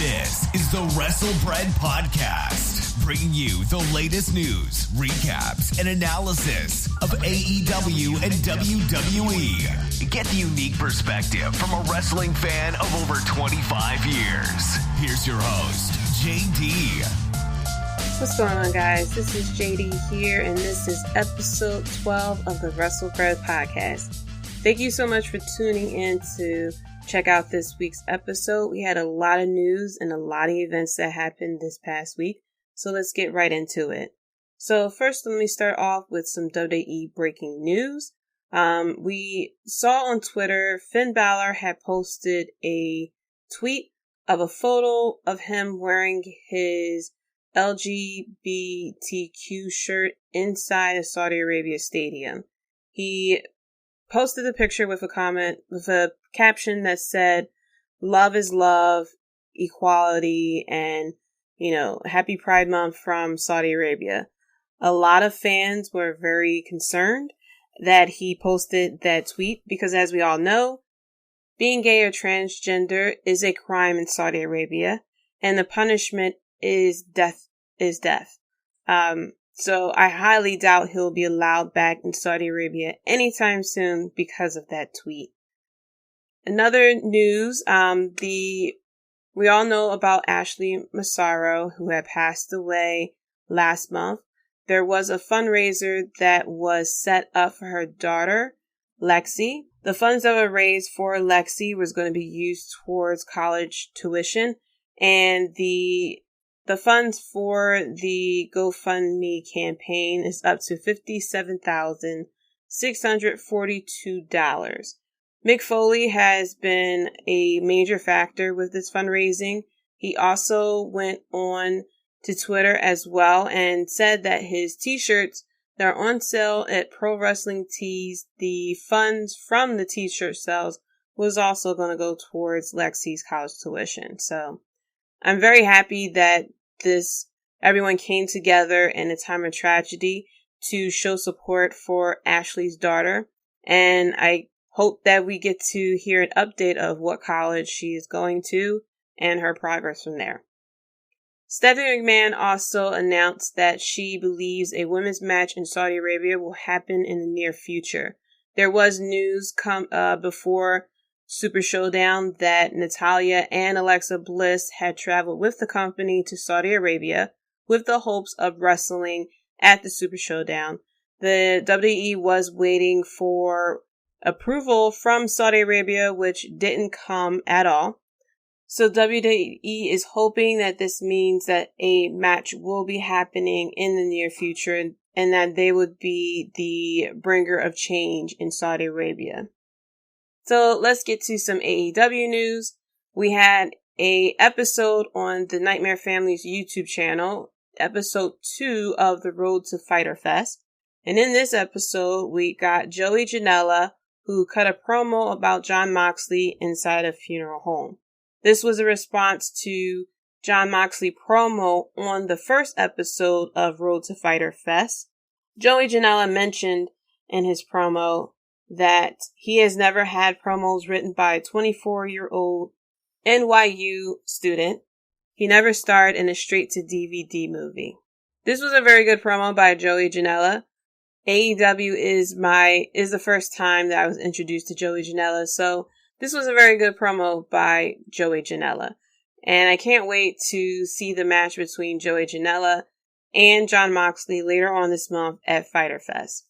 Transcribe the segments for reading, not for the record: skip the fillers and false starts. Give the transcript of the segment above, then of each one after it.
This is the Wrestlebread Podcast, bringing you the latest news, recaps, and analysis of AEW and WWE. Get the unique perspective from a wrestling fan of over 25 years. Here's your host, Jaydee. What's going on, guys? This is Jaydee here, and this is episode 12 of the Wrestlebread Podcast. Thank you so much for tuning in to check out this week's episode. We had a lot of news and a lot of events that happened this past week, so let's get right into it. So first, let me start off with some WWE breaking news. We saw on Twitter, Finn Balor had posted a tweet of a photo of him wearing his LGBTQ shirt inside a Saudi Arabia stadium. He posted the picture with a comment, with a caption that said, "Love is love, equality, and, happy Pride Month from Saudi Arabia." A lot of fans were very concerned that he posted that tweet because, as we all know, being gay or transgender is a crime in Saudi Arabia, and the punishment is death. So I highly doubt he'll be allowed back in Saudi Arabia anytime soon because of that tweet. Another news, we all know about Ashley Massaro, who had passed away last month. There was a fundraiser that was set up for her daughter, Lexi. The funds that were raised for Lexi was going to be used towards college tuition, and the funds for the GoFundMe campaign is up to $57,642. Mick Foley has been a major factor with this fundraising. He also went on to Twitter as well and said that his t-shirts that are on sale at Pro Wrestling Tees, the funds from the t-shirt sales was also going to go towards Lexi's college tuition. So I'm very happy that everyone came together in a time of tragedy to show support for Ashley's daughter. And I hope that we get to hear an update of what college she is going to and her progress from there. Stephanie McMahon also announced that she believes a women's match in Saudi Arabia will happen in the near future. There was news before Super Showdown that Natalya and Alexa Bliss had traveled with the company to Saudi Arabia with the hopes of wrestling at the Super Showdown. The WWE was waiting for approval from Saudi Arabia, which didn't come at all. So WWE is hoping that this means that a match will be happening in the near future and that they would be the bringer of change in Saudi Arabia. So let's get to some AEW news. We had a episode on the Nightmare Family's YouTube channel, episode 2 of the Road to Fyter Fest. And in this episode, we got Joey Janela, who cut a promo about Jon Moxley inside a funeral home. This was a response to Jon Moxley promo on the first episode of Road to Fyter Fest. Joey Janela mentioned in his promo that he has never had promos written by a 24-year-old NYU student. He never starred in a straight-to-DVD movie. This was a very good promo by Joey Janela. AEW is the first time that I was introduced to Joey Janela, so this was a very good promo by Joey Janela. And I can't wait to see the match between Joey Janela and Jon Moxley later on this month at Fyter Fest.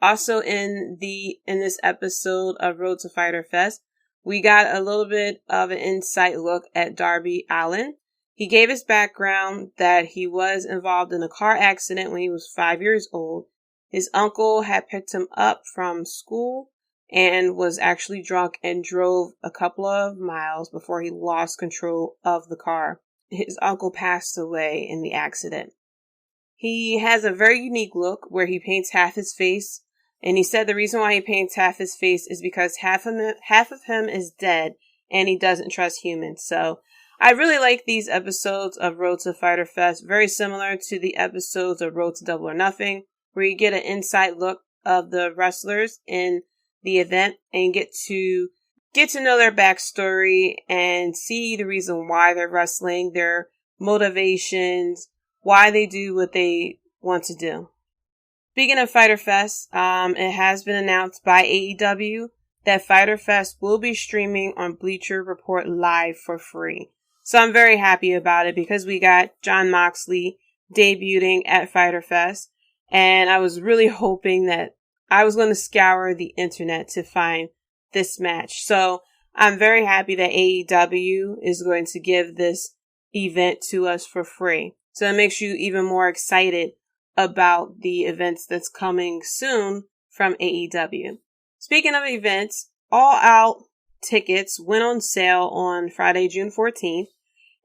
Also in this episode of Road to Fyter Fest, we got a little bit of an inside look at Darby Allin. He gave his background that he was involved in a car accident when he was 5 years old. His uncle had picked him up from school and was actually drunk and drove a couple of miles before he lost control of the car. His uncle passed away in the accident. He has a very unique look where he paints half his face. And he said the reason why he paints half his face is because half of him is dead and he doesn't trust humans. So I really like these episodes of Road to Fyter Fest, very similar to the episodes of Road to Double or Nothing, where you get an inside look of the wrestlers in the event and get to get to know their backstory and see the reason why they're wrestling, their motivations, why they do what they want to do. Speaking of Fyter Fest, it has been announced by AEW that Fyter Fest will be streaming on Bleacher Report Live for free. So I'm very happy about it because we got Jon Moxley debuting at Fyter Fest, and I was really hoping that I was going to scour the internet to find this match. So I'm very happy that AEW is going to give this event to us for free. So it makes you even more excited about the events that's coming soon from AEW. Speaking of events, All Out tickets went on sale on Friday, June 14th,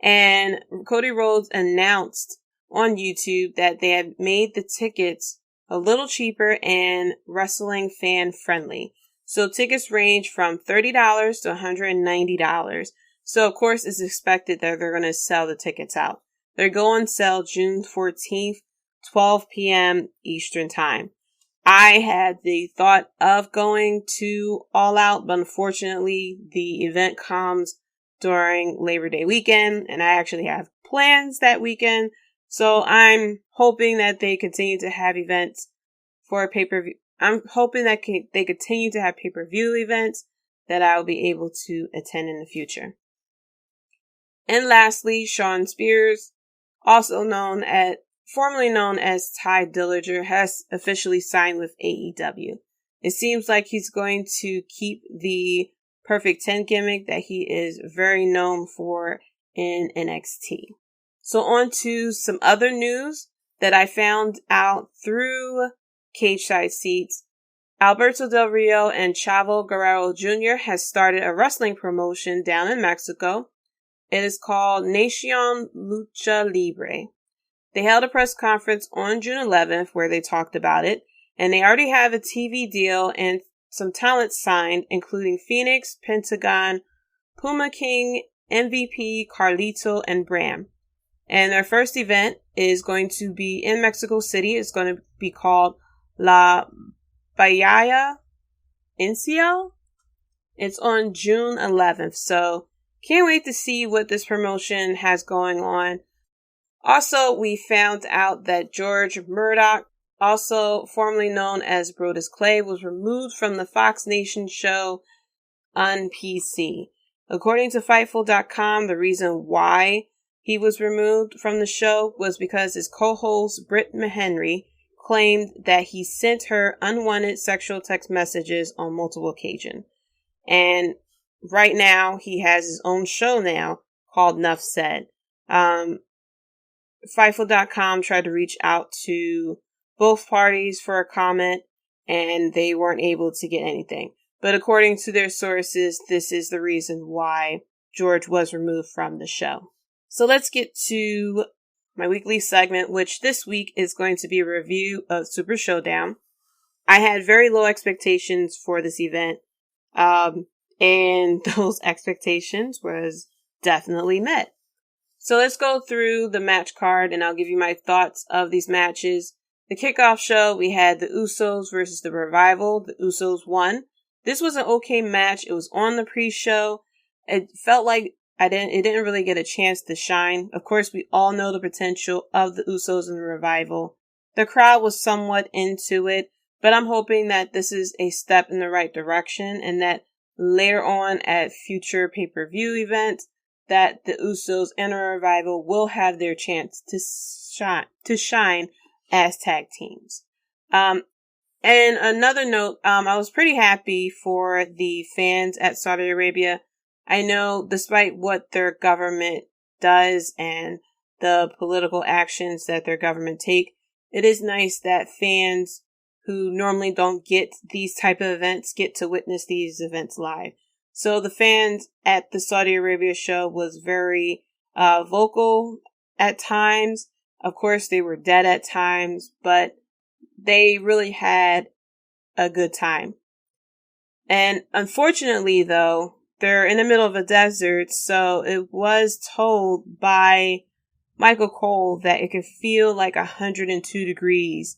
and Cody Rhodes announced on YouTube that they had made the tickets a little cheaper and wrestling fan friendly. So tickets range from $30 to $190. So of course it's expected that they're going to sell the tickets out. They're going on sale June 14th, 12 p.m. Eastern Time. I had the thought of going to All Out, but unfortunately the event comes during Labor Day weekend, and I actually have plans that weekend. So I'm hoping that they continue to have events for pay-per-view. I'm hoping that they continue to have pay-per-view events that I'll be able to attend in the future. And lastly, Shawn Spears, formerly known as Ty Dillinger, has officially signed with AEW. It seems like he's going to keep the Perfect 10 gimmick that he is very known for in NXT. So on to some other news that I found out through Cage Side Seats. Alberto Del Rio and Chavo Guerrero Jr. has started a wrestling promotion down in Mexico. It is called Nacion Lucha Libre. They held a press conference on June 11th where they talked about it, and they already have a TV deal and some talent signed, including Phoenix, Pentagon, Puma King, MVP, Carlito, and Bram. And their first event is going to be in Mexico City. It's going to be called La Bahía Inciel. It's on June 11th, so can't wait to see what this promotion has going on. Also, we found out that George Murdoch, also formerly known as Brodus Clay, was removed from the Fox Nation show on PC. According to Fightful.com, the reason why he was removed from the show was because his co-host Britt Henry claimed that he sent her unwanted sexual text messages on multiple occasions. And right now, he has his own show now called Nuff Said. Fightful.com tried to reach out to both parties for a comment, and they weren't able to get anything. But according to their sources, this is the reason why George was removed from the show. So let's get to my weekly segment, which this week is going to be a review of Super Showdown. I had very low expectations for this event, and those expectations was definitely met. So let's go through the match card, and I'll give you my thoughts of these matches. The kickoff show, we had the Usos versus the Revival. The Usos won. This was an okay match. It was on the pre-show. It felt like it didn't really get a chance to shine. Of course, we all know the potential of the Usos and the Revival. The crowd was somewhat into it, but I'm hoping that this is a step in the right direction and that later on at future pay-per-view events, that the Usos and the Revival will have their chance to shine as tag teams. And another note, I was pretty happy for the fans at Saudi Arabia. I know despite what their government does and the political actions that their government take, it is nice that fans who normally don't get these type of events get to witness these events live. So the fans at the Saudi Arabia show was very vocal at times. Of course, they were dead at times, but they really had a good time. And unfortunately, though, they're in the middle of a desert, so it was told by Michael Cole that it could feel like 102 degrees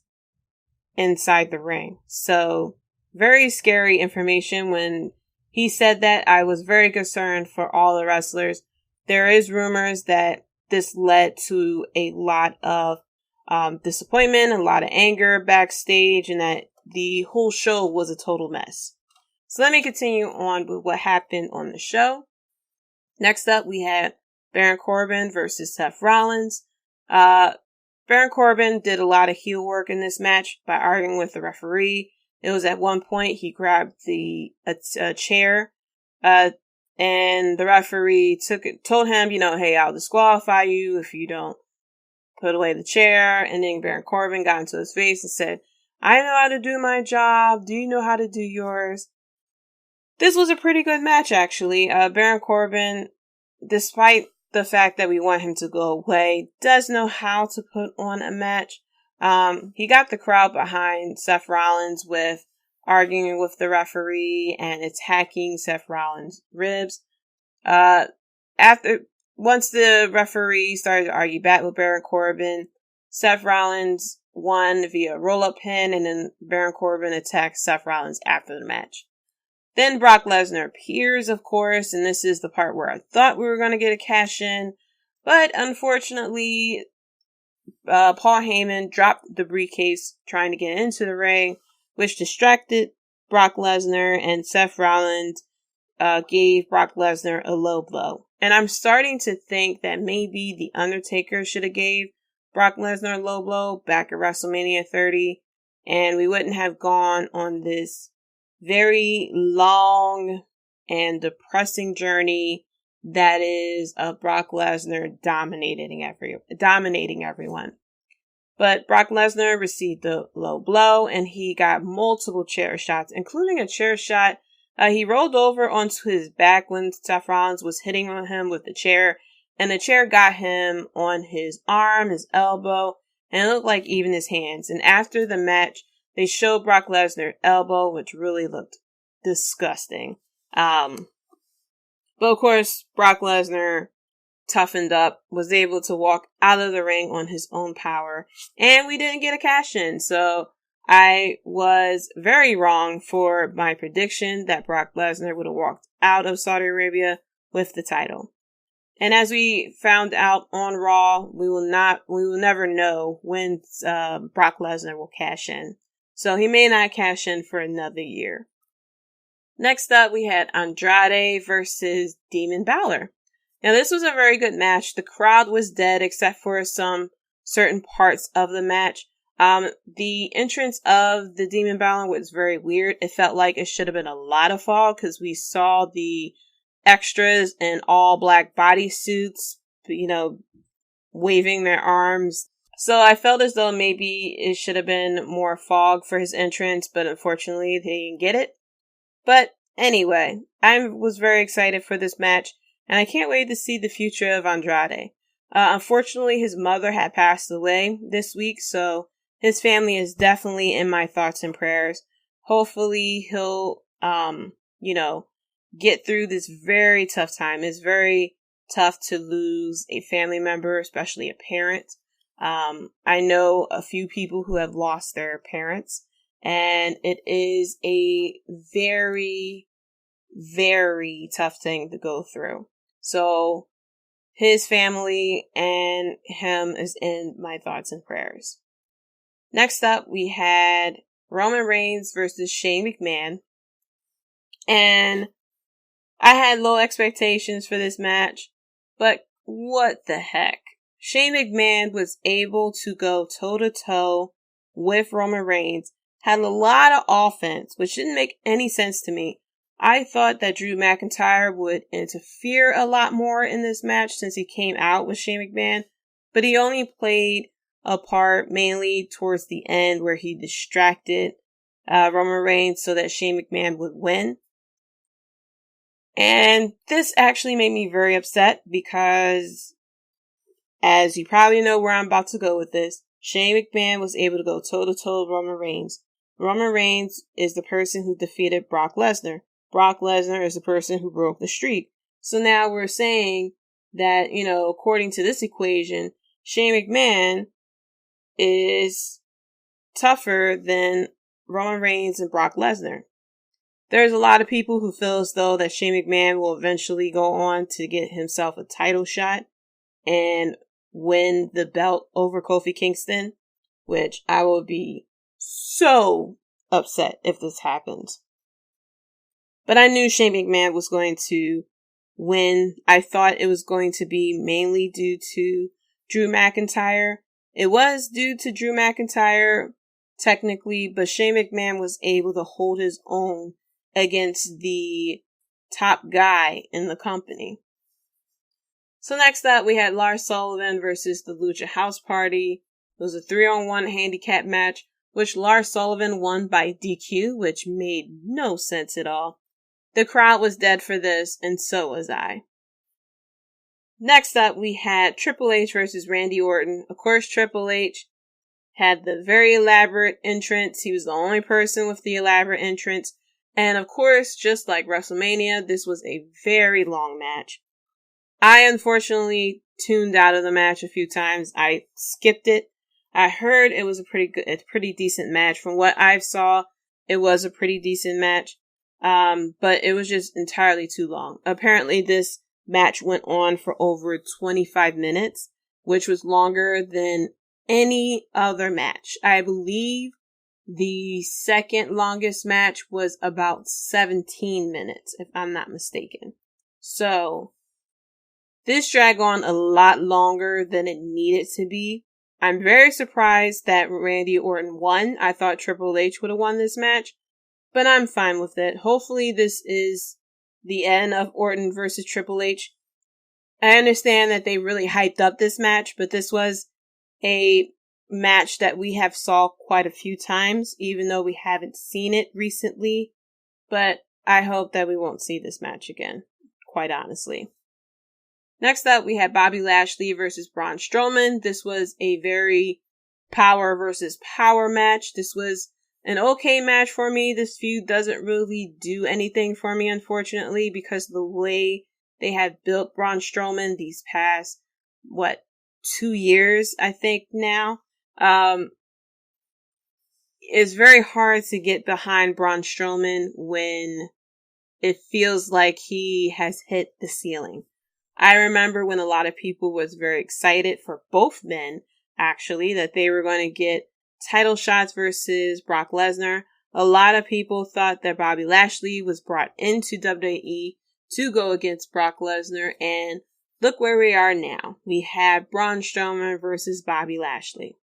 inside the ring. So very scary information when He said that I was very concerned for all the wrestlers. There is rumors that this led to a lot of disappointment, a lot of anger backstage, and that the whole show was a total mess. So let me continue on with what happened on the show. Next up, we had Baron Corbin versus Seth Rollins. Baron Corbin did a lot of heel work in this match by arguing with the referee. It was at one point he grabbed a chair, and the referee told him, hey, I'll disqualify you if you don't put away the chair. And then Baron Corbin got into his face and said, I know how to do my job. Do you know how to do yours? This was a pretty good match, actually. Baron Corbin, despite the fact that we want him to go away, does know how to put on a match. He got the crowd behind Seth Rollins with arguing with the referee and attacking Seth Rollins' ribs. Once the referee started to argue back with Baron Corbin, Seth Rollins won via roll-up pin, and then Baron Corbin attacked Seth Rollins after the match. Then Brock Lesnar appears, of course, and this is the part where I thought we were going to get a cash-in, but unfortunately, Paul Heyman dropped the briefcase trying to get into the ring, which distracted Brock Lesnar, and Seth Rollins gave Brock Lesnar a low blow. And I'm starting to think that maybe The Undertaker should have gave Brock Lesnar a low blow back at WrestleMania 30, and we wouldn't have gone on this very long and depressing journey that is Brock Lesnar dominating everyone. But Brock Lesnar received the low blow, and he got multiple chair shots, including a chair shot. He rolled over onto his back when Seth Rollins was hitting on him with the chair, and the chair got him on his arm, his elbow, and it looked like even his hands. And after the match, they showed Brock Lesnar's elbow, which really looked disgusting. But of course, Brock Lesnar toughened up, was able to walk out of the ring on his own power, and we didn't get a cash in. So I was very wrong for my prediction that Brock Lesnar would have walked out of Saudi Arabia with the title. And as we found out on Raw, we will never know when Brock Lesnar will cash in. So he may not cash in for another year. Next up, we had Andrade versus Demon Balor. Now, this was a very good match. The crowd was dead except for some certain parts of the match. The entrance of the Demon Balor was very weird. It felt like it should have been a lot of fog because we saw the extras in all black bodysuits, waving their arms. So I felt as though maybe it should have been more fog for his entrance, but unfortunately they didn't get it. But anyway, I was very excited for this match, and I can't wait to see the future of Andrade. Unfortunately, his mother had passed away this week, so his family is definitely in my thoughts and prayers. Hopefully he'll, get through this very tough time. It's very tough to lose a family member, especially a parent. I know a few people who have lost their parents, and it is a very, very tough thing to go through. So his family and him is in my thoughts and prayers. Next up, we had Roman Reigns versus Shane McMahon. And I had low expectations for this match, but what the heck? Shane McMahon was able to go toe-to-toe with Roman Reigns, had a lot of offense, which didn't make any sense to me. I thought that Drew McIntyre would interfere a lot more in this match since he came out with Shane McMahon, but he only played a part mainly towards the end where he distracted Roman Reigns so that Shane McMahon would win. And this actually made me very upset because, as you probably know where I'm about to go with this, Shane McMahon was able to go toe-to-toe with Roman Reigns. Roman Reigns is the person who defeated Brock Lesnar. Brock Lesnar is the person who broke the streak. So now we're saying that, according to this equation, Shane McMahon is tougher than Roman Reigns and Brock Lesnar. There's a lot of people who feel as though that Shane McMahon will eventually go on to get himself a title shot and win the belt over Kofi Kingston, which I will be so upset if this happens. But I knew Shane McMahon was going to win. I thought it was going to be mainly due to Drew McIntyre. It was due to Drew McIntyre, technically, but Shane McMahon was able to hold his own against the top guy in the company. So next up, we had Lars Sullivan versus the Lucha House Party. It was a 3-on-1 handicap match, which Lars Sullivan won by DQ, which made no sense at all. The crowd was dead for this, and so was I. Next up, we had Triple H versus Randy Orton. Of course, Triple H had the very elaborate entrance. He was the only person with the elaborate entrance. And of course, just like WrestleMania, this was a very long match. I unfortunately tuned out of the match a few times. I skipped it. I heard it was a pretty decent match. From what I saw, it was a pretty decent match. But it was just entirely too long. Apparently this match went on for over 25 minutes, which was longer than any other match. I believe the second longest match was about 17 minutes, if I'm not mistaken. So, this dragged on a lot longer than it needed to be. I'm very surprised that Randy Orton won. I thought Triple H would have won this match, but I'm fine with it. Hopefully this is the end of Orton versus Triple H. I understand that they really hyped up this match, but this was a match that we have saw quite a few times, even though we haven't seen it recently. But I hope that we won't see this match again, quite honestly. Next up, we had Bobby Lashley versus Braun Strowman. This was a very power versus power match. This was an okay match for me. This feud doesn't really do anything for me, unfortunately, because of the way they have built Braun Strowman these past, 2 years, I think now. It's very hard to get behind Braun Strowman when it feels like he has hit the ceiling. I remember when a lot of people was very excited for both men, actually, that they were going to get title shots versus Brock Lesnar. A lot of people thought that Bobby Lashley was brought into WWE to go against Brock Lesnar, and look where we are now. We have Braun Strowman versus Bobby Lashley.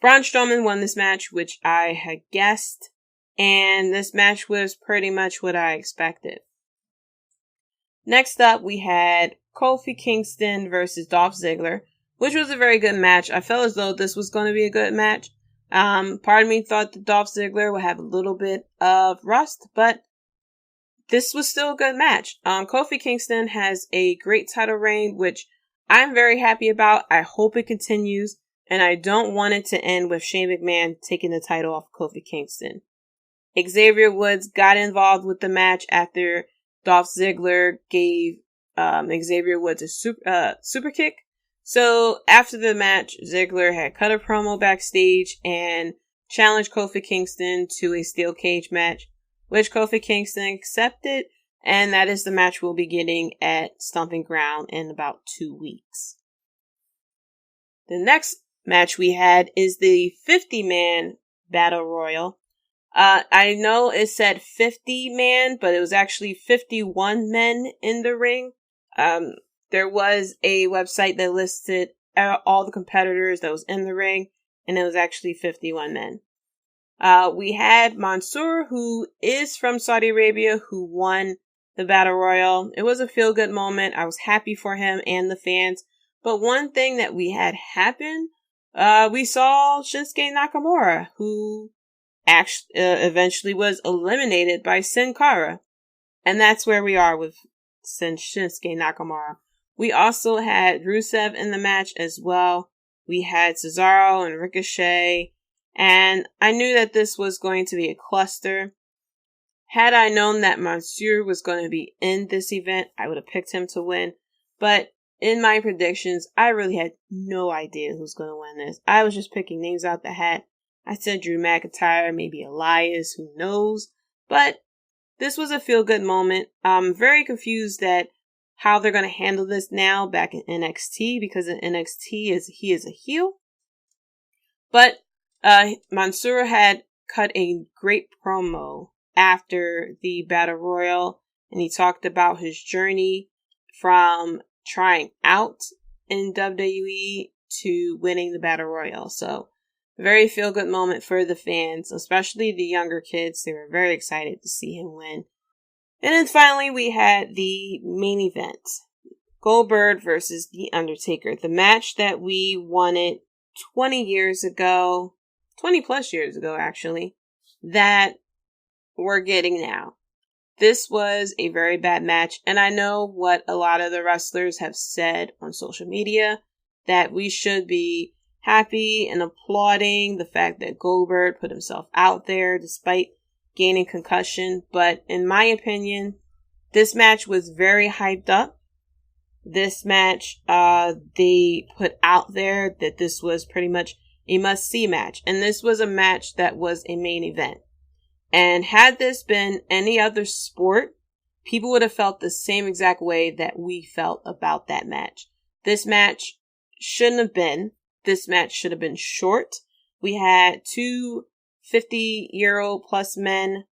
Braun Strowman won this match, which I had guessed, and this match was pretty much what I expected. Next up, we had Kofi Kingston versus Dolph Ziggler, which was a very good match. I felt as though this was going to be a good match. Part of me thought that Dolph Ziggler would have a little bit of rust, but this was still a good match. Kofi Kingston has a great title reign, which I'm very happy about. I hope it continues, and I don't want it to end with Shane McMahon taking the title off Kofi Kingston. Xavier Woods got involved with the match after Dolph Ziggler gave Xavier Woods a super kick. So after the match, Ziggler had cut a promo backstage and challenged Kofi Kingston to a steel cage match, which Kofi Kingston accepted, and that is the match we'll be getting at Stomping Ground in about 2 weeks. The next match we had is the 50-man Battle Royal. I know it said 50-man, but it was actually 51 men in the ring. There was a website that listed all the competitors that was in the ring, and it was actually 51 men. We had Mansoor, who is from Saudi Arabia, who won the Battle Royal. It was a feel-good moment. I was happy for him and the fans. But one thing that we had happen, we saw Shinsuke Nakamura, who actually eventually was eliminated by Sin Cara. And that's where we are with Shinsuke Nakamura. We also had Rusev in the match as well. We had Cesaro and Ricochet. And I knew that this was going to be a cluster. Had I known that Mansoor was going to be in this event, I would have picked him to win. But in my predictions, I really had no idea who's going to win this. I was just picking names out the hat. I said Drew McIntyre, maybe Elias, who knows. But this was a feel-good moment. I'm very confused at how they're going to handle this now back in NXT, because in NXT he is a heel. But Mansoor had cut a great promo after the Battle Royal, and he talked about his journey from trying out in WWE to winning the Battle Royal. So, very feel-good moment for the fans, especially the younger kids. They were very excited to see him win. And then finally, we had the main event. Goldberg versus The Undertaker. The match that we wanted 20 years ago, 20 plus years ago actually, that we're getting now. This was a very bad match, and I know what a lot of the wrestlers have said on social media, that we should be happy and applauding the fact that Goldberg put himself out there despite gaining concussion. But in my opinion, this match was very hyped up. This match, they put out there that this was pretty much a must-see match. And this was a match that was a main event. And had this been any other sport, people would have felt the same exact way that we felt about that match. This match shouldn't have been. This match should have been short. We had two 50-year-old plus men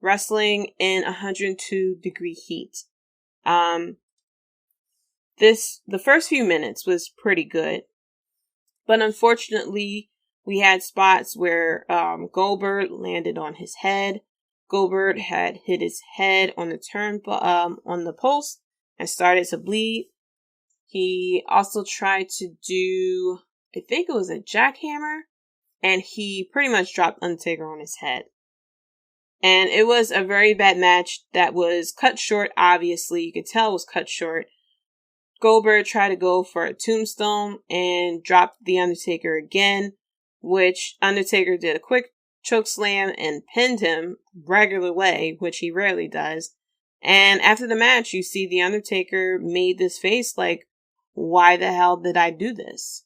wrestling in 102-degree heat. The first few minutes was pretty good, but unfortunately, we had spots where Goldberg landed on his head. Goldberg had hit his head on on the post and started to bleed. He also tried to do, I think it was a jackhammer, and he pretty much dropped Undertaker on his head. And it was a very bad match that was cut short, obviously. You could tell it was cut short. Goldberg tried to go for a tombstone and dropped The Undertaker again, which Undertaker did a quick choke slam and pinned him regular way, which he rarely does. And after the match, you see The Undertaker made this face like, why the hell did I do this?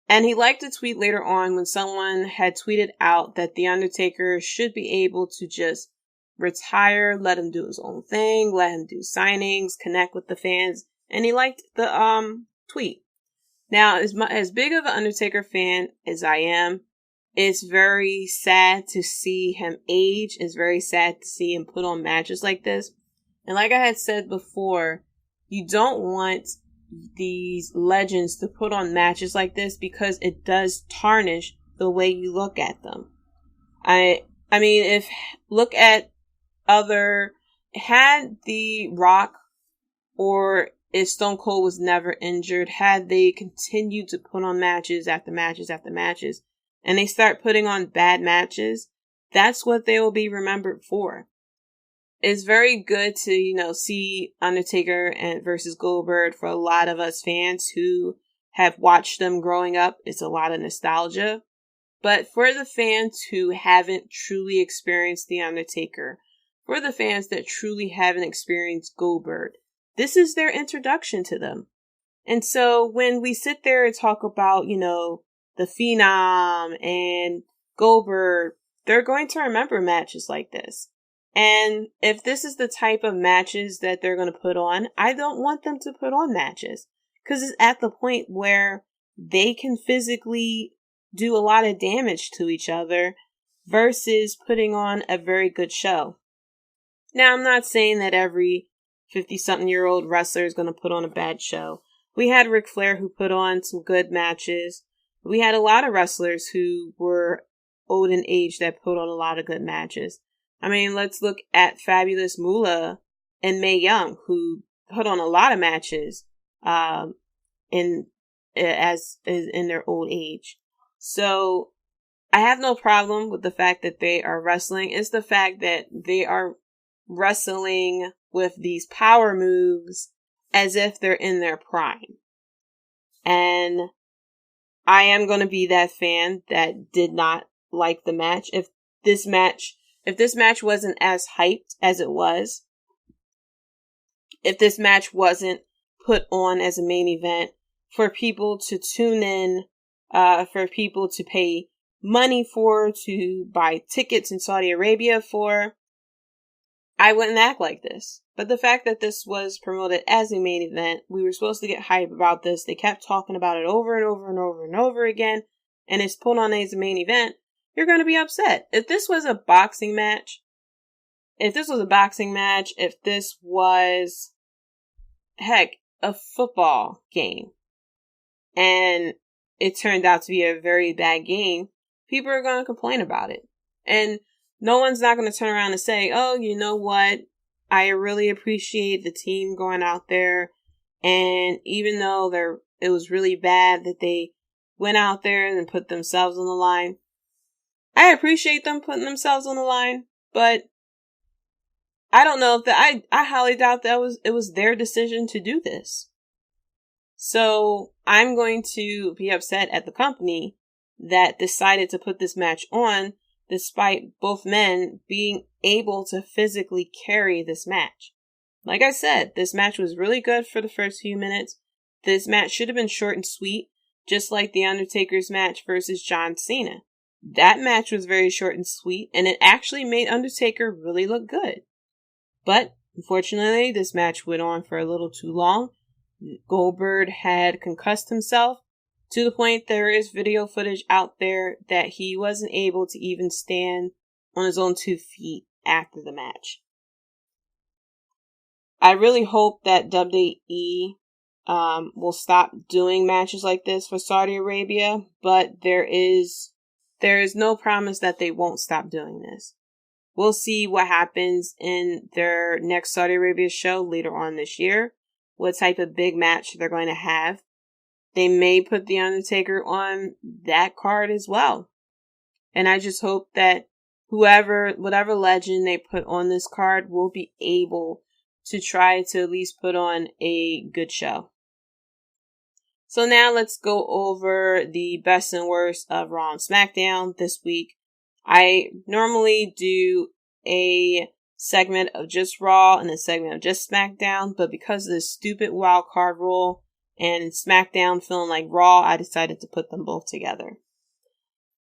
And he liked to tweet later on when someone had tweeted out that The Undertaker should be able to just retire, let him do his own thing, let him do signings, connect with the fans. And he liked the tweet. Now, as big of an Undertaker fan as I am, it's very sad to see him age. It's very sad to see him put on matches like this. And like I had said before, you don't want these legends to put on matches like this because it does tarnish the way you look at them. I mean, look at had The Rock or if Stone Cold was never injured, had they continued to put on matches after matches after matches, and they start putting on bad matches, that's what they will be remembered for. It's very good to, see Undertaker versus Goldberg for a lot of us fans who have watched them growing up. It's a lot of nostalgia. But for the fans who haven't truly experienced The Undertaker, for the fans that truly haven't experienced Goldberg, this is their introduction to them. And so when we sit there and talk about, the Phenom and Goldberg, they're going to remember matches like this. And if this is the type of matches that they're going to put on, I don't want them to put on matches. Because it's at the point where they can physically do a lot of damage to each other versus putting on a very good show. Now, I'm not saying that every 50-something-year-old wrestler is going to put on a bad show. We had Ric Flair who put on some good matches. We had a lot of wrestlers who were old in age that put on a lot of good matches. I mean, let's look at Fabulous Moolah and Mae Young, who put on a lot of matches in their old age. So I have no problem with the fact that they are wrestling. It's the fact that they are wrestling with these power moves as if they're in their prime. And I am going to be that fan that did not like the match. If this match wasn't as hyped as it was, if this match wasn't put on as a main event for people to tune in, for people to pay money for, to buy tickets in Saudi Arabia for, I wouldn't act like this. But the fact that this was promoted as a main event, we were supposed to get hype about this. They kept talking about it over and over and over and over again, and it's put on as a main event. You're going to be upset. If this was a boxing match, if this was, heck, a football game, and it turned out to be a very bad game, people are going to complain about it. And no one's not going to turn around and say, oh, you know what? I really appreciate the team going out there. And even though it was really bad that they went out there and put themselves on the line, I appreciate them putting themselves on the line. But I don't know if I highly doubt that it was their decision to do this. So I'm going to be upset at the company that decided to put this match on, despite both men being able to physically carry this match. Like I said, this match was really good for the first few minutes. This match should have been short and sweet, just like The Undertaker's match versus John Cena. That match was very short and sweet, and it actually made Undertaker really look good. But, unfortunately, this match went on for a little too long. Goldberg had concussed himself, to the point there is video footage out there that he wasn't able to even stand on his own 2 feet after the match. I really hope that WWE will stop doing matches like this for Saudi Arabia, but there is no promise that they won't stop doing this. We'll see what happens in their next Saudi Arabia show later on this year, what type of big match they're going to have. They may put The Undertaker on that card as well. And I just hope that whatever legend they put on this card will be able to try to at least put on a good show. So now let's go over the best and worst of Raw and SmackDown this week. I normally do a segment of just Raw and a segment of just SmackDown, but because of this stupid wild card rule and SmackDown feeling like Raw, I decided to put them both together.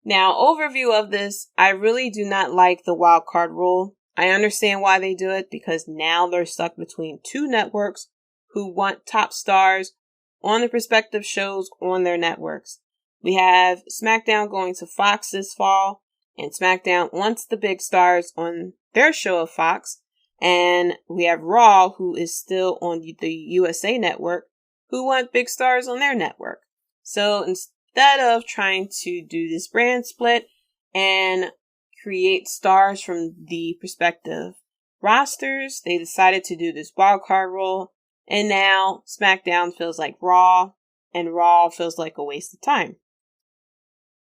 Now, overview of this, I really do not like the wild card rule. I understand why they do it, because now they're stuck between 2 networks who want top stars on the respective shows on their networks. We have SmackDown going to Fox this fall, and SmackDown wants the big stars on their show of Fox, and we have Raw, who is still on the USA Network, who want big stars on their network. So instead of trying to do this brand split and create stars from the respective rosters, they decided to do this wildcard rule, and now SmackDown feels like Raw, and Raw feels like a waste of time.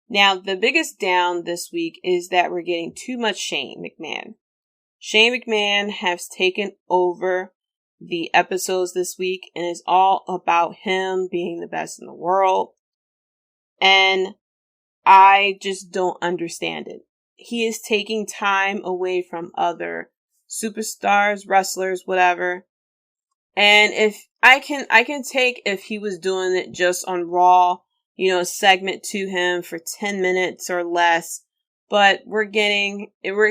Now, the biggest down this week is that we're getting too much Shane McMahon. Shane McMahon has taken over the episodes this week, and it's all about him being the best in the world. And I just don't understand it. He is taking time away from other superstars, wrestlers, whatever. And if I can take if he was doing it just on Raw, a segment to him for 10 minutes or less. But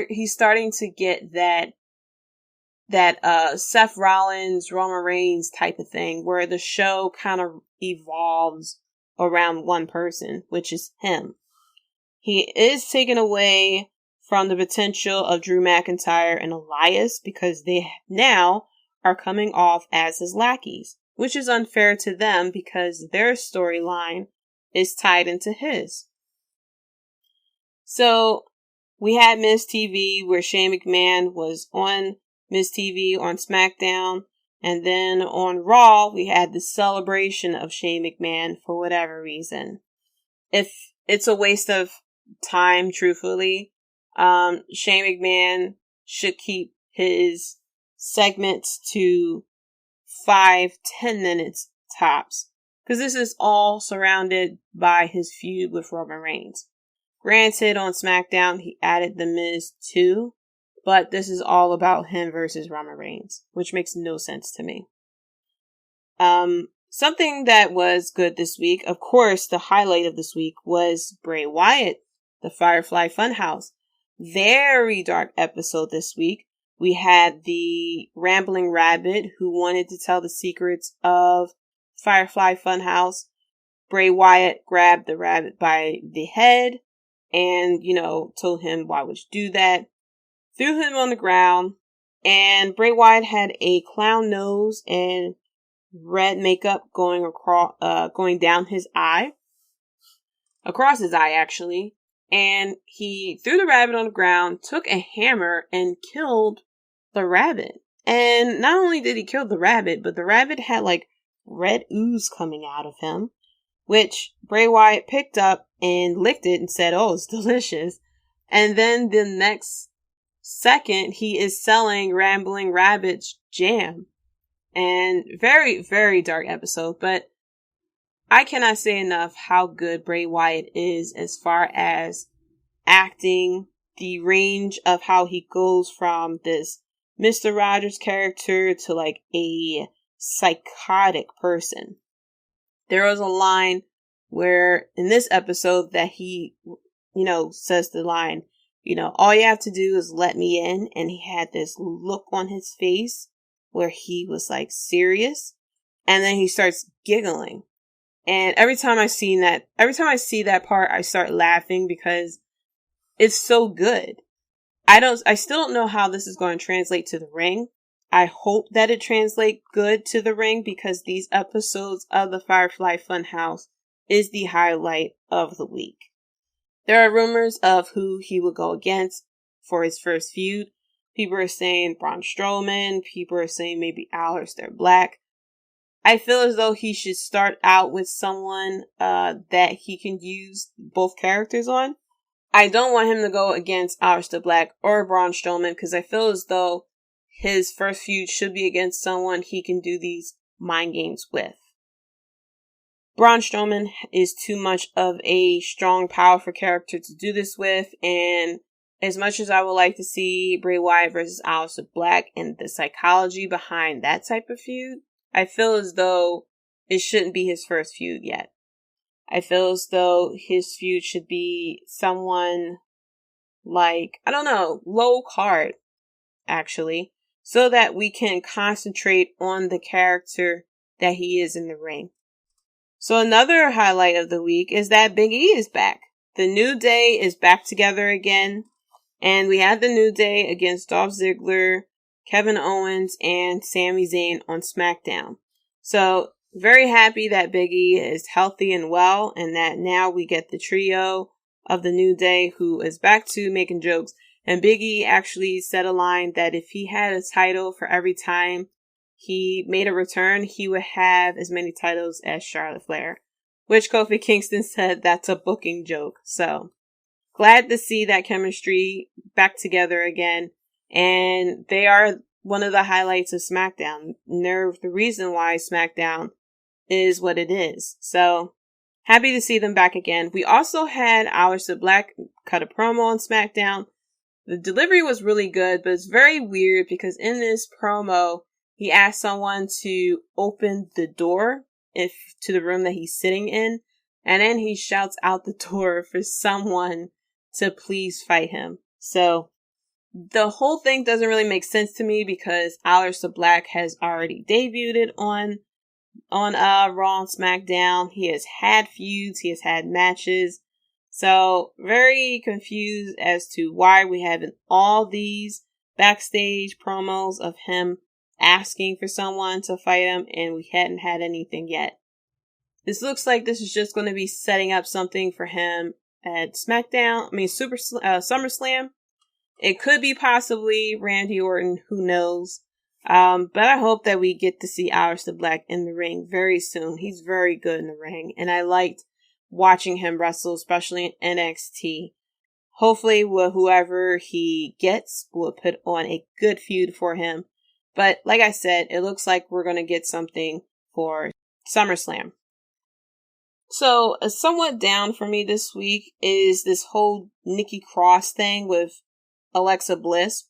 he's starting to get that Seth Rollins, Roman Reigns type of thing, where the show kind of evolves around one person, which is him. He is taken away from the potential of Drew McIntyre and Elias, because they now are coming off as his lackeys, which is unfair to them because their storyline is tied into his. So we had Miz TV, where Shane McMahon was on Miz TV on SmackDown, and then on Raw we had the celebration of Shane McMahon for whatever reason. If it's a waste of time, truthfully, Shane McMahon should keep his segments to 5-10 minutes tops, because this is all surrounded by his feud with Roman Reigns. Granted, on SmackDown he added The Miz too, but this is all about him versus Roman Reigns, which makes no sense to me. Something that was good this week, of course, the highlight of this week was Bray Wyatt, the Firefly Funhouse. Very dark episode this week. We had the Rambling Rabbit who wanted to tell the secrets of Firefly Funhouse. Bray Wyatt grabbed the rabbit by the head and, told him, why would you do that? Threw him on the ground, and Bray Wyatt had a clown nose and red makeup going down his eye. Across his eye, actually. And he threw the rabbit on the ground, took a hammer, and killed the rabbit. And not only did he kill the rabbit, but the rabbit had red ooze coming out of him, which Bray Wyatt picked up and licked it and said, oh, it's delicious. And then the next second, he is selling Rambling Rabbit's jam. And very, very dark episode, but I cannot say enough how good Bray Wyatt is as far as acting, the range of how he goes from this Mr. Rogers character to a psychotic person. There was a line where in this episode that he, says the line, all you have to do is let me in. And he had this look on his face where he was serious. And then he starts giggling. And every time I see that part, I start laughing because it's so good. I still don't know how this is going to translate to the ring. I hope that it translates good to the ring because these episodes of the Firefly Funhouse is the highlight of the week. There are rumors of who he will go against for his first feud. People are saying Braun Strowman. People are saying maybe Aleister Black. I feel as though he should start out with someone that he can use both characters on. I don't want him to go against Aleister Black or Braun Strowman because I feel as though his first feud should be against someone he can do these mind games with. Braun Strowman is too much of a strong, powerful character to do this with, and as much as I would like to see Bray Wyatt versus Aleister Black and the psychology behind that type of feud, I feel as though it shouldn't be his first feud yet. I feel as though his feud should be someone low card, actually, so that we can concentrate on the character that he is in the ring. So another highlight of the week is that Big E is back. The New Day is back together again, and we had the New Day against Dolph Ziggler, Kevin Owens, and Sami Zayn on SmackDown. So, very happy that Big E is healthy and well, and that now we get the trio of the New Day who is back to making jokes. And Big E actually said a line that if he had a title for every time he made a return, he would have as many titles as Charlotte Flair. Which Kofi Kingston said that's a booking joke. So, glad to see that chemistry back together again. And they are one of the highlights of SmackDown. And they're the reason why SmackDown is what it is. So, happy to see them back again. We also had Aleister Black cut a promo on SmackDown. The delivery was really good, but it's very weird because in this promo, he asked someone to open the door to the room that he's sitting in. And then he shouts out the door for someone to please fight him. So, the whole thing doesn't really make sense to me because Aleister Black has already debuted on Raw and SmackDown. He has had feuds. He has had matches. So, very confused as to why we have all these backstage promos of him asking for someone to fight him and we hadn't had anything yet. This looks like this is just going to be setting up something for him at SummerSlam. It could be possibly Randy Orton, who knows. But I hope that we get to see Aleister Black in the ring very soon. He's very good in the ring, and I liked watching him wrestle, especially in NXT. Hopefully, whoever he gets will put on a good feud for him. But like I said, it looks like we're going to get something for SummerSlam. So, somewhat down for me this week is this whole Nikki Cross thing with Alexa Bliss.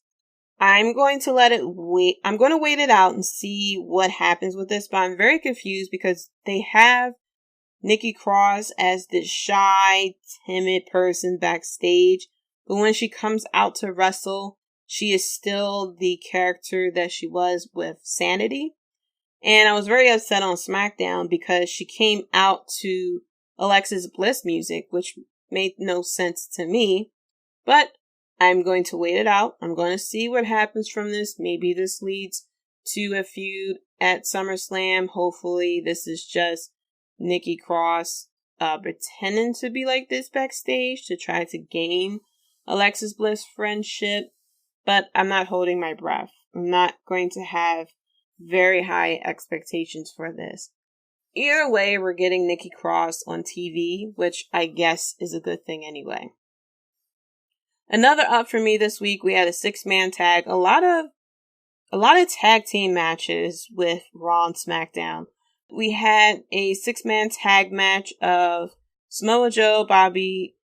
I'm going to wait it out and see what happens with this, but I'm very confused because they have Nikki Cross as this shy, timid person backstage, but when she comes out to wrestle, she is still the character that she was with Sanity. And I was very upset on SmackDown because she came out to Alexis Bliss music, which made no sense to me. But I'm going to wait it out. I'm going to see what happens from this. Maybe this leads to a feud at SummerSlam. Hopefully this is just Nikki Cross pretending to be like this backstage to try to gain Alexis Bliss friendship. But I'm not holding my breath. I'm not going to have very high expectations for this. Either way, we're getting Nikki Cross on TV, which I guess is a good thing anyway. Another up for me this week, we had a 6-man tag. A lot of tag team matches with Raw and SmackDown. We had a 6-man tag match of Samoa Joe, Bobby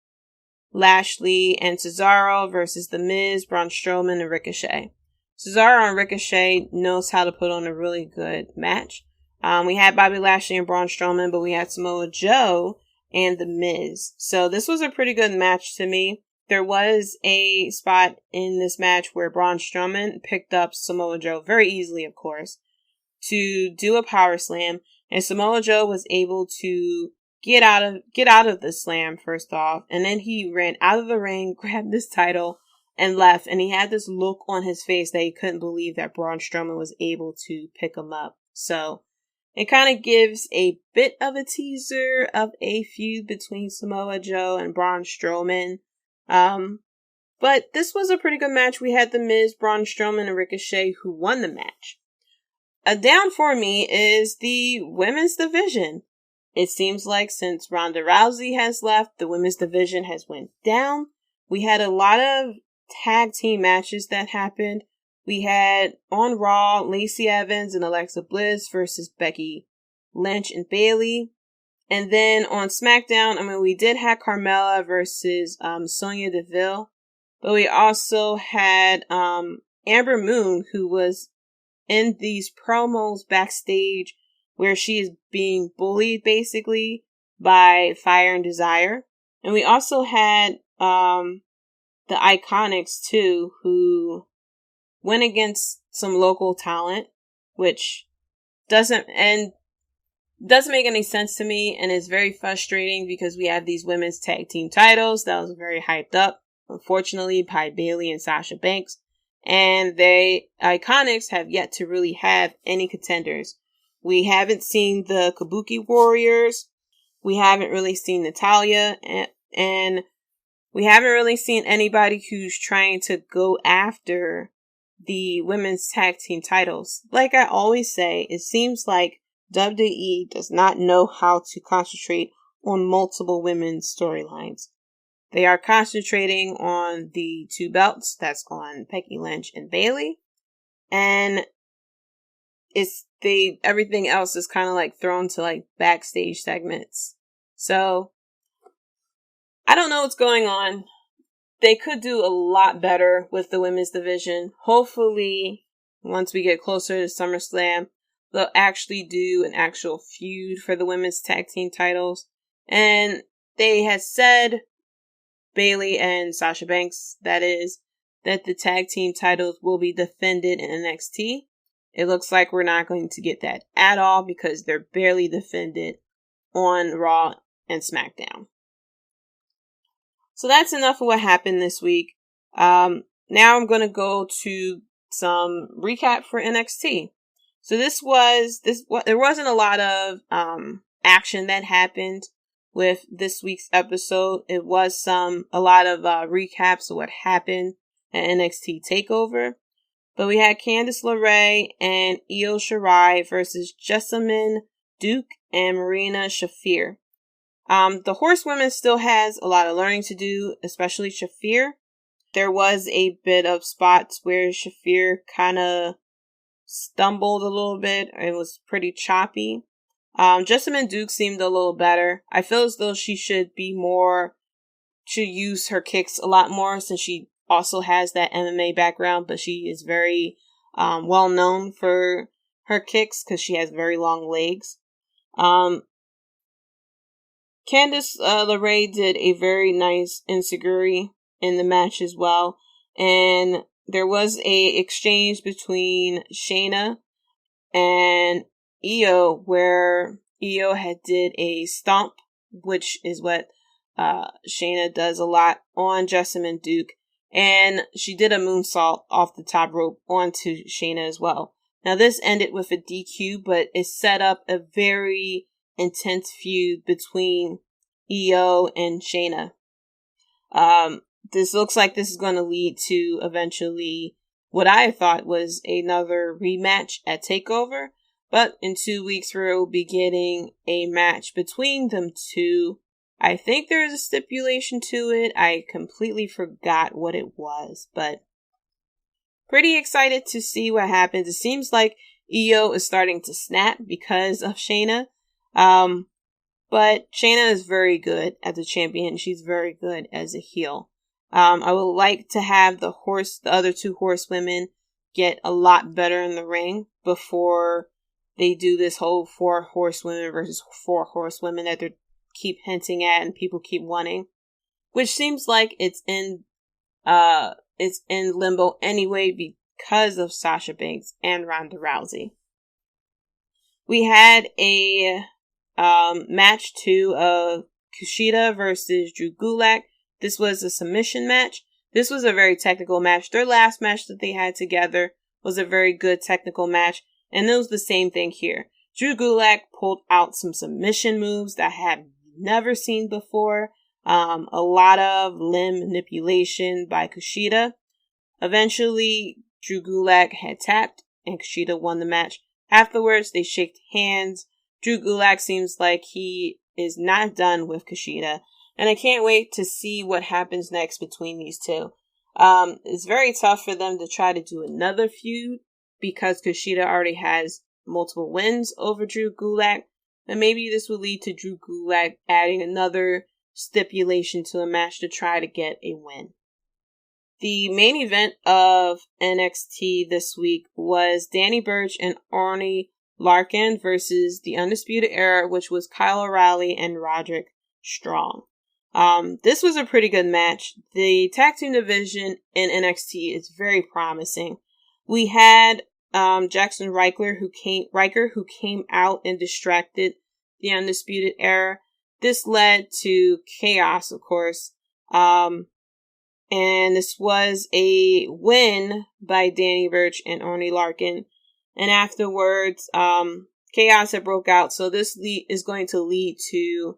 Lashley, and Cesaro versus The Miz, Braun Strowman, and Ricochet. Cesaro and Ricochet knows how to put on a really good match. We had Bobby Lashley and Braun Strowman, but we had Samoa Joe and The Miz. So this was a pretty good match to me. There was a spot in this match where Braun Strowman picked up Samoa Joe very easily, of course, to do a power slam, and Samoa Joe was able to get out of the slam first off, and then he ran out of the ring, grabbed this title, and left, and he had this look on his face that he couldn't believe that Braun Strowman was able to pick him up. So it kind of gives a bit of a teaser of a feud between Samoa Joe and Braun Strowman. But this was a pretty good match. We had The Miz, Braun Strowman, and Ricochet who won the match. A down for me is the women's division. It seems like since Ronda Rousey has left, the women's division has went down. We had a lot of tag team matches that happened. We had on Raw, Lacey Evans and Alexa Bliss versus Becky Lynch and Bayley. And then on SmackDown, we did have Carmella versus Sonya Deville. But we also had Amber Moon, who was in these promos backstage where she is being bullied basically by Fire and Desire. And we also had the Iconics too, who went against some local talent, which doesn't make any sense to me, and is very frustrating because we have these women's tag team titles that was very hyped up, unfortunately, by Bayley and Sasha Banks, and the Iconics have yet to really have any contenders. We haven't seen the Kabuki Warriors, we haven't really seen Natalya, and we haven't really seen anybody who's trying to go after the women's tag team titles. Like I always say, it seems like WWE does not know how to concentrate on multiple women's storylines. They are concentrating on the 2 belts, that's on Becky Lynch and Bayley, and everything else is kind of like thrown to like backstage segments. So I don't know what's going on. They could do a lot better with the women's division. Hopefully, once we get closer to SummerSlam, they'll actually do an actual feud for the women's tag team titles. And they had said, Bayley and Sasha Banks, that is, that the tag team titles will be defended in NXT. It looks like we're not going to get that at all because they're barely defended on Raw and SmackDown. So that's enough of what happened this week. Now I'm going to go to some recap for NXT. So there wasn't a lot of action that happened with this week's episode. It was a lot of recaps of what happened at NXT TakeOver. But we had Candice LeRae and Io Shirai versus Jessamyn Duke and Marina Shafir. The Horsewomen still has a lot of learning to do, especially Shafir. There was a bit of spots where Shafir kind of stumbled a little bit. It was pretty choppy. Jessamyn Duke seemed a little better. I feel as though she should use her kicks a lot more since she also has that MMA background, but she is very well known for her kicks because she has very long legs. Candice LeRae did a very nice enziguri in the match as well, and there was a exchange between Shayna and Io where Io had did a stomp, which is what Shayna does a lot on Jessamine Duke, and she did a moonsault off the top rope onto Shayna as well. Now this ended with a DQ, but it set up a very intense feud between Io and Shayna. This looks like this is going to lead to eventually what I thought was another rematch at TakeOver, but in 2 weeks we'll be getting a match between them two. I think there's a stipulation to it. I completely forgot what it was, but pretty excited to see what happens. It seems like Io is starting to snap because of Shayna. But Shayna is very good as a champion. She's very good as a heel. I would like to have the other two horsewomen get a lot better in the ring before they do this whole 4 horsewomen versus 4 horsewomen that they keep hinting at and people keep wanting, which seems like it's in limbo anyway because of Sasha Banks and Ronda Rousey. We had a match 2 of Kushida versus Drew Gulak. This was a submission match. This was a very technical match. Their last match that they had together was a very good technical match, and it was the same thing here. Drew Gulak pulled out some submission moves that I had never seen before. A lot of limb manipulation by Kushida. Eventually, Drew Gulak had tapped, and Kushida won the match. Afterwards, they shook hands. Drew Gulak seems like he is not done with Kushida, and I can't wait to see what happens next between these two. It's very tough for them to try to do another feud because Kushida already has multiple wins over Drew Gulak, and maybe this will lead to Drew Gulak adding another stipulation to a match to try to get a win. The main event of NXT this week was Danny Burch and Oney Lorcan versus the Undisputed Era, which was Kyle O'Reilly and Roderick Strong. This was a pretty good match. The tag team division in NXT is very promising. We had Jackson Riker who came out and distracted the Undisputed Era. This led to chaos, of course. And this was a win by Danny Burch and Oney Lorcan. And afterwards, chaos had broke out. So this is going to lead to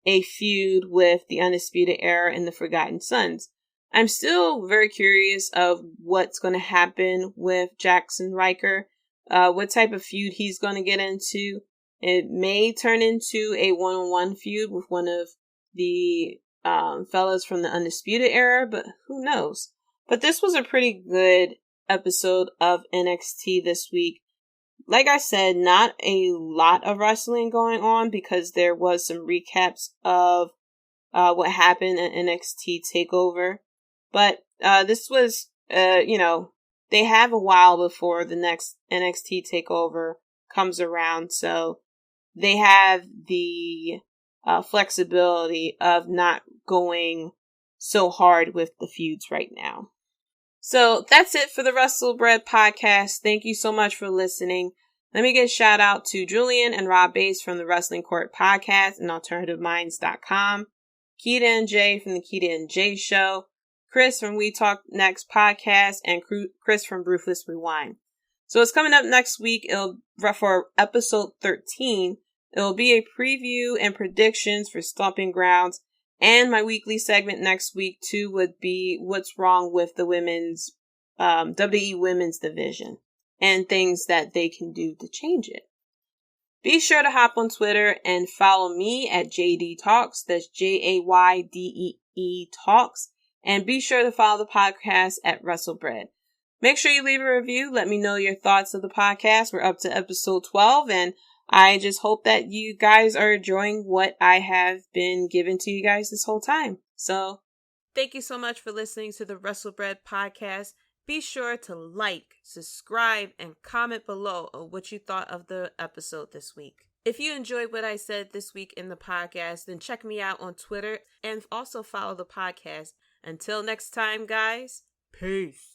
a feud with the Undisputed Era and the Forgotten Sons. I'm still very curious of what's going to happen with Jackson Riker, what type of feud he's going to get into. It may turn into a one-on-one feud with one of the fellas from the Undisputed Era, but who knows? But this was a pretty good episode of NXT this week. Like I said, not a lot of wrestling going on because there was some recaps of what happened at NXT TakeOver. But this was, they have a while before the next NXT TakeOver comes around. So they have the flexibility of not going so hard with the feuds right now. So that's it for the Wrestlebread podcast. Thank you so much for listening. Let me give a shout out to Julian and Rob Bates from the Wrestling Court podcast and AlternativeMinds.com, Keita and Jay from the Keita and Jay Show, Chris from We Talk Next podcast, and Chris from Ruthless Rewind. So it's coming up next week. For episode 13. It'll be a preview and predictions for Stomping Grounds. And my weekly segment next week, too, would be what's wrong with the women's, WWE women's division and things that they can do to change it. Be sure to hop on Twitter and follow me at Jaydee Talks. That's JAYDEE Talks. And be sure to follow the podcast at Wrestlebread. Make sure you leave a review. Let me know your thoughts of the podcast. We're up to episode 12, and I just hope that you guys are enjoying what I have been giving to you guys this whole time. So, thank you so much for listening to the Wrestlebread podcast. Be sure to like, subscribe, and comment below on what you thought of the episode this week. If you enjoyed what I said this week in the podcast, then check me out on Twitter and also follow the podcast. Until next time, guys, peace.